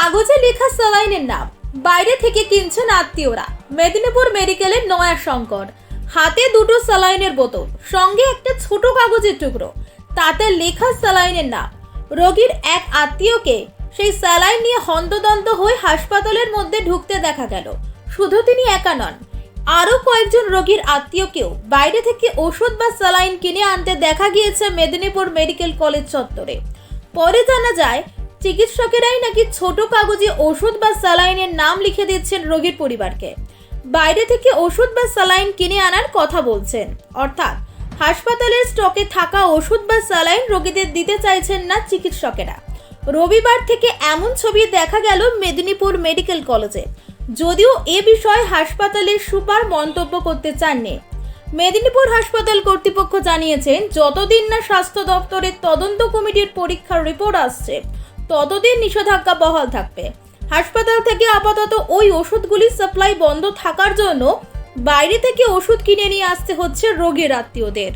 কাগজে লেখা স্যালাইনের নাম, বাইরে থেকে কিনছেন আত্মীয়রা। মেদিনীপুর মেডিকেলের নয়া শঙ্কর, হাতে দুটো স্যালাইনের বোতল, সঙ্গে একটা ছোট কাগজের টুকরো, তাতে লেখা স্যালাইনের নাম। রোগীর এক আত্মীয়কে সেই স্যালাইন নিয়ে হন্তদন্ত হয়ে হাসপাতালের মধ্যে ঢুকতে দেখা গেল। শুধু তিনি একা নন, আরও কয়েকজন রোগীর আত্মীয়কেও বাইরে থেকে ওষুধ বা স্যালাইন কিনে আনতে দেখা গিয়েছে মেদিনীপুর মেডিকেল কলেজ চত্বরে। পরে জানা যায়, চিকিৎসকেরাই নাকি ছোট কাগজে ওষুধ বা স্যালাইনের নাম লিখে দিচ্ছেন রোগীর পরিবারকে। বাইরে থেকে ওষুধ বা স্যালাইন কিনে আনার কথা বলছেন, অর্থাৎ হাসপাতালের স্টকে থাকা ওষুধ বা স্যালাইন রোগীদের দিতে চাইছেন না চিকিৎসকেরা। রবিবার থেকে এমন ছবি দেখা গেল মেদিনীপুর মেডিকেল কলেজে। যদিও এ বিষয়ে হাসপাতালের সুপার মন্তব্য করতে চাননি। মেদিনীপুর হাসপাতাল কর্তৃপক্ষ জানিয়েছেন, যতদিন না স্বাস্থ্য দপ্তরের তদন্ত কমিটির পরীক্ষার রিপোর্ট আসছে ততদিন নিষেধাজ্ঞা বহাল থাকবে। হাসপাতাল থেকে আপাতত ওই ওষুধগুলি সাপ্লাই বন্ধ থাকার জন্য বাইরে থেকে ওষুধ কিনে নিয়ে আসতে হচ্ছে রোগীর আত্মীয়দের।